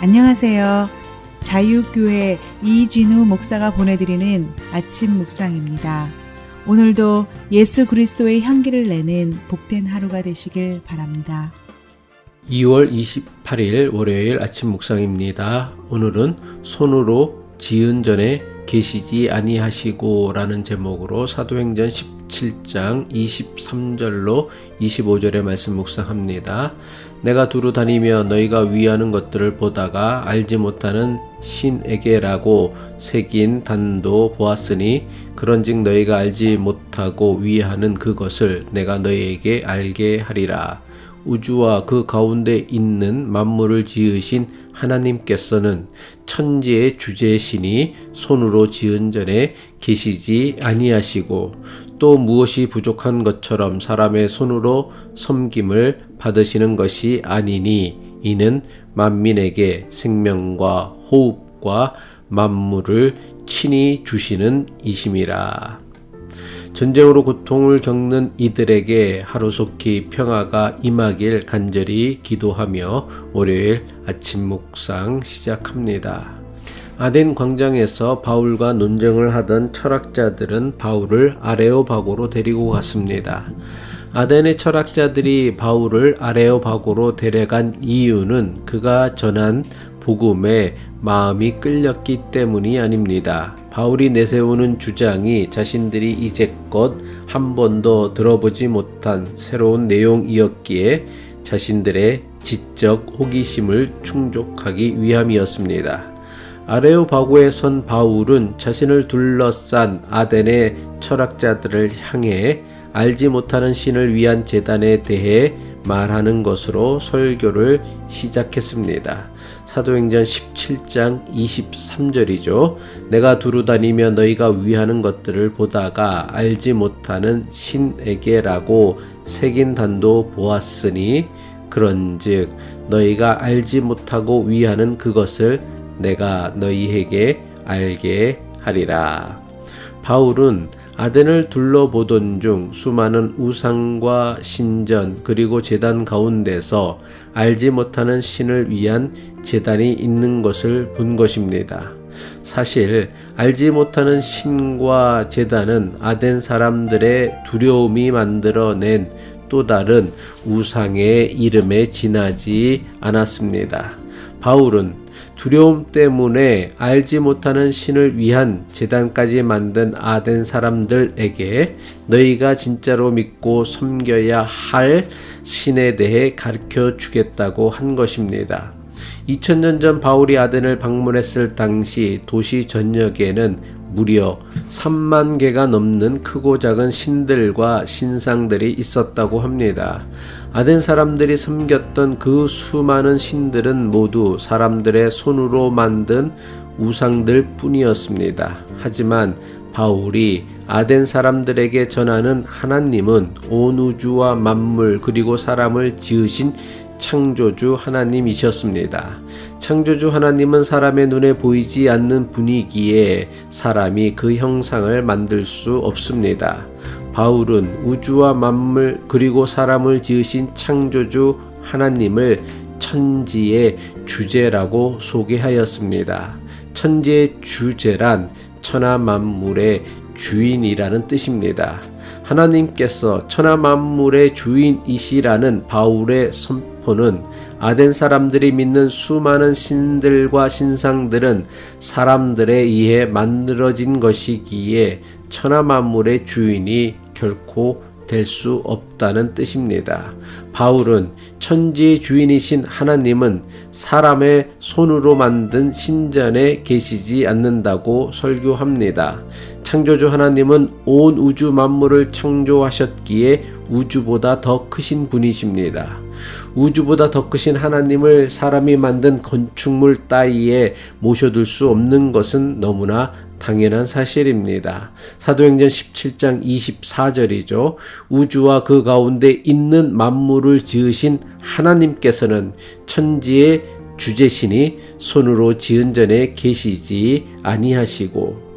안녕하세요. 자유교회 이진우 목사가 보내드리는 아침 묵상입니다. 오늘도 예수 그리스도의 향기를 내는 복된 하루가 되시길 바랍니다. 2월 28일 월요일 아침 묵상입니다. 오늘은 손으로 지은 전에 계시지 아니하시고 라는 제목으로 사도행전 17장 23절로 25절의 말씀 묵상합니다. 내가 두루 다니며 너희가 위하는 것들을 보다가 알지 못하는 신에게라고 새긴 단도 보았으니 그런즉 너희가 알지 못하고 위하는 그것을 내가 너희에게 알게 하리라. 우주와 그 가운데 있는 만물을 지으신 하나님께서는 천지의 주제시니 손으로 지은 전에 계시지 아니하시고 또 무엇이 부족한 것처럼 사람의 손으로 섬김을 받으시는 것이 아니니 이는 만민에게 생명과 호흡과 만물을 친히 주시는 이심이라. 전쟁으로 고통을 겪는 이들에게 하루속히 평화가 임하길 간절히 기도하며 월요일 아침 묵상 시작합니다. 아덴 광장에서 바울과 논쟁을 하던 철학자들은 바울을 아레오바고로 데리고 갔습니다. 아덴의 철학자들이 바울을 아레오바고로 데려간 이유는 그가 전한 복음에 마음이 끌렸기 때문이 아닙니다. 바울이 내세우는 주장이 자신들이 이제껏 한 번도 들어보지 못한 새로운 내용이었기에 자신들의 지적 호기심을 충족하기 위함이었습니다. 아레오바고에 선 바울은 자신을 둘러싼 아덴의 철학자들을 향해 알지 못하는 신을 위한 제단에 대해 말하는 것으로 설교를 시작했습니다. 사도행전 17장 23절이죠. 내가 두루 다니며 너희가 위하는 것들을 보다가 알지 못하는 신에게라고 새긴 단도 보았으니 그런즉 너희가 알지 못하고 위하는 그것을 내가 너희에게 알게 하리라. 바울은 아덴을 둘러보던 중 수많은 우상과 신전 그리고 제단 가운데서 알지 못하는 신을 위한 제단이 있는 것을 본 것입니다. 사실 알지 못하는 신과 제단은 아덴 사람들의 두려움이 만들어낸 또 다른 우상의 이름에 지나지 않았습니다. 바울은 두려움 때문에 알지 못하는 신을 위한 제단까지 만든 아덴 사람들에게 너희가 진짜로 믿고 섬겨야 할 신에 대해 가르쳐 주겠다고 한 것입니다. 2000년 전 바울이 아덴을 방문했을 당시 도시 전역에는 무려 3만 개가 넘는 크고 작은 신들과 신상들이 있었다고 합니다. 아덴 사람들이 섬겼던 그 수많은 신들은 모두 사람들의 손으로 만든 우상들 뿐이었습니다. 하지만 바울이 아덴 사람들에게 전하는 하나님은 온 우주와 만물 그리고 사람을 지으신 창조주 하나님이셨습니다. 창조주 하나님은 사람의 눈에 보이지 않는 분이기에 사람이 그 형상을 만들 수 없습니다. 바울은 우주와 만물 그리고 사람을 지으신 창조주 하나님을 천지의 주제라고 소개하였습니다. 천지의 주제란 천하 만물의 주인이라는 뜻입니다. 하나님께서 천하 만물의 주인이시라는 바울의 선포는 아덴 사람들이 믿는 수많은 신들과 신상들은 사람들에 의해 만들어진 것이기에 천하 만물의 주인이 결코 될 수 없다는 뜻입니다. 바울은 천지의 주인이신 하나님은 사람의 손으로 만든 신전에 계시지 않는다고 설교합니다. 창조주 하나님은 온 우주 만물을 창조하셨기에 우주보다 더 크신 분이십니다. 우주보다 더 크신 하나님을 사람이 만든 건축물 따위에 모셔둘 수 없는 것은 너무나 당연한 사실입니다. 사도행전 17장 24절이죠. 우주와 그 가운데 있는 만물을 지으신 하나님께서는 천지의 주제시니 손으로 지은 전에 계시지 아니하시고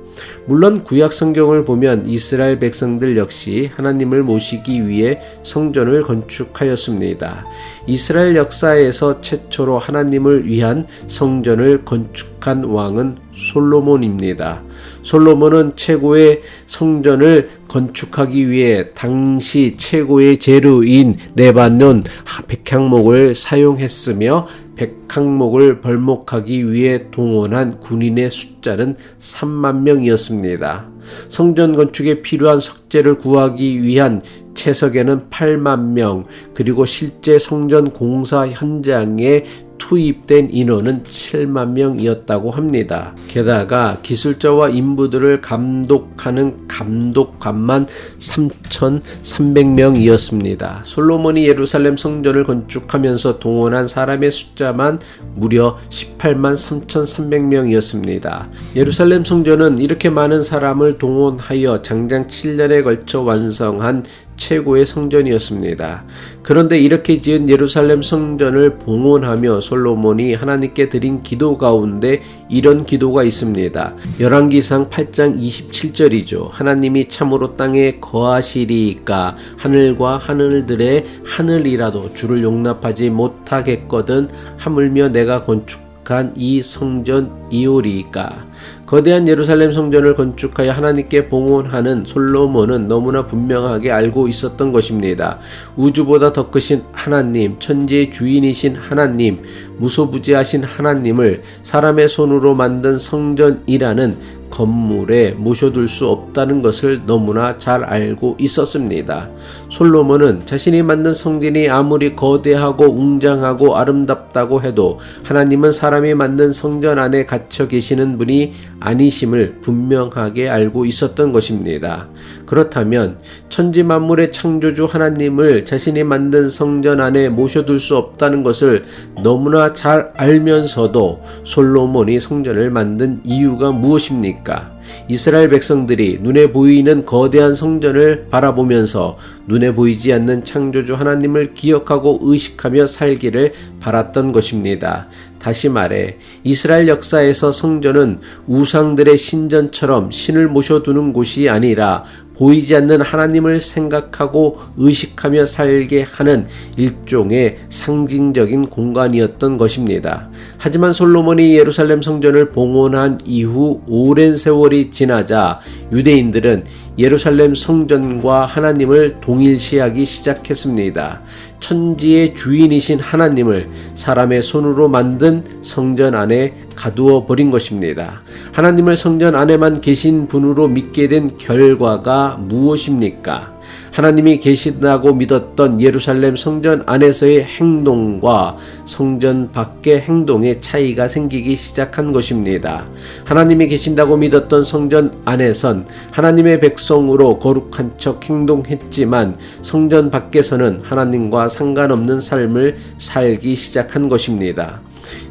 물론 구약 성경을 보면 이스라엘 백성들 역시 하나님을 모시기 위해 성전을 건축하였습니다. 이스라엘 역사에서 최초로 하나님을 위한 성전을 건축한 왕은 솔로몬입니다. 솔로몬은 최고의 성전을 건축하기 위해 당시 최고의 재료인 레바논 백향목을 사용했으며 백향목을 벌목하기 위해 동원한 군인의 숫자는 3만 명이었습니다. 성전 건축에 필요한 석재를 구하기 위한 채석에는 8만 명, 그리고 실제 성전 공사 현장에 투입된 인원은 7만 명이었다고 합니다. 게다가 기술자와 인부들을 감독하는 감독관만 3,300명이었습니다. 솔로몬이 예루살렘 성전을 건축하면서 동원한 사람의 숫자만 무려 18만 3,300명이었습니다. 예루살렘 성전은 이렇게 많은 사람을 동원하여 장장 7년에 걸쳐 완성한 최고의 성전이었습니다. 그런데 이렇게 지은 예루살렘 성전을 봉헌하며 솔로몬이 하나님께 드린 기도 가운데 이런 기도가 있습니다. 열왕기상 8장 27절이죠. 하나님이 참으로 땅에 거하시리이까 하늘과 하늘들의 하늘이라도 주를 용납하지 못하겠거든 하물며 내가 건축한 이 성전이오리이까. 거대한 예루살렘 성전을 건축하여 하나님께 봉헌하는 솔로몬은 너무나 분명하게 알고 있었던 것입니다. 우주보다 더 크신 하나님, 천지의 주인이신 하나님, 무소부지하신 하나님을 사람의 손으로 만든 성전이라는 건물에 모셔둘 수 없다는 것을 너무나 잘 알고 있었습니다. 솔로몬은 자신이 만든 성전이 아무리 거대하고 웅장하고 아름답다고 해도 하나님은 사람이 만든 성전 안에 갇혀 계시는 분이 아니심을 분명하게 알고 있었던 것입니다. 그렇다면 천지 만물의 창조주 하나님을 자신이 만든 성전 안에 모셔둘 수 없다는 것을 너무나 잘 알면서도 솔로몬이 성전을 만든 이유가 무엇입니까? 이스라엘 백성들이 눈에 보이는 거대한 성전을 바라보면서 눈에 보이지 않는 창조주 하나님을 기억하고 의식하며 살기를 바랐던 것입니다. 다시 말해 이스라엘 역사에서 성전은 우상들의 신전처럼 신을 모셔두는 곳이 아니라 보이지 않는 하나님을 생각하고 의식하며 살게 하는 일종의 상징적인 공간이었던 것입니다. 하지만 솔로몬이 예루살렘 성전을 봉헌한 이후 오랜 세월이 지나자 유대인들은 예루살렘 성전과 하나님을 동일시하기 시작했습니다. 천지의 주인이신 하나님을 사람의 손으로 만든 성전 안에 가두어 버린 것입니다. 하나님을 성전 안에만 계신 분으로 믿게 된 결과가 무엇입니까? 하나님이 계신다고 믿었던 예루살렘 성전 안에서의 행동과 성전 밖의 행동의 차이가 생기기 시작한 것입니다. 하나님이 계신다고 믿었던 성전 안에선 하나님의 백성으로 거룩한 척 행동했지만 성전 밖에서는 하나님과 상관없는 삶을 살기 시작한 것입니다.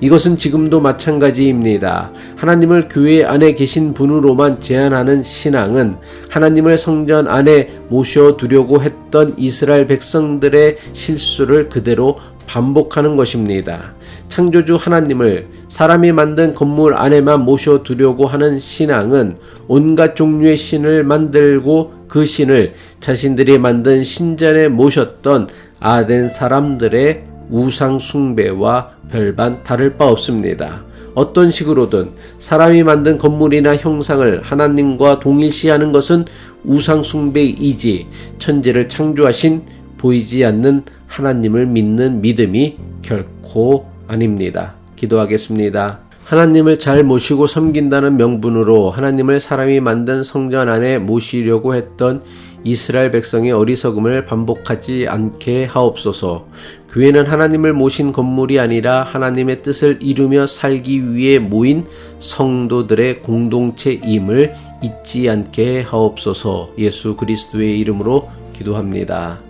이것은 지금도 마찬가지입니다. 하나님을 교회 안에 계신 분으로만 제한하는 신앙은 하나님을 성전 안에 모셔두려고 했던 이스라엘 백성들의 실수를 그대로 반복하는 것입니다. 창조주 하나님을 사람이 만든 건물 안에만 모셔두려고 하는 신앙은 온갖 종류의 신을 만들고 그 신을 자신들이 만든 신전에 모셨던 아덴 사람들의 우상 숭배와 별반 다를 바 없습니다. 어떤 식으로든 사람이 만든 건물이나 형상을 하나님과 동일시하는 것은 우상 숭배이지 천지를 창조하신 보이지 않는 하나님을 믿는 믿음이 결코 아닙니다. 기도하겠습니다. 하나님을 잘 모시고 섬긴다는 명분으로 하나님을 사람이 만든 성전 안에 모시려고 했던 이스라엘 백성의 어리석음을 반복하지 않게 하옵소서. 교회는 하나님을 모신 건물이 아니라 하나님의 뜻을 이루며 살기 위해 모인 성도들의 공동체임을 잊지 않게 하옵소서. 예수 그리스도의 이름으로 기도합니다.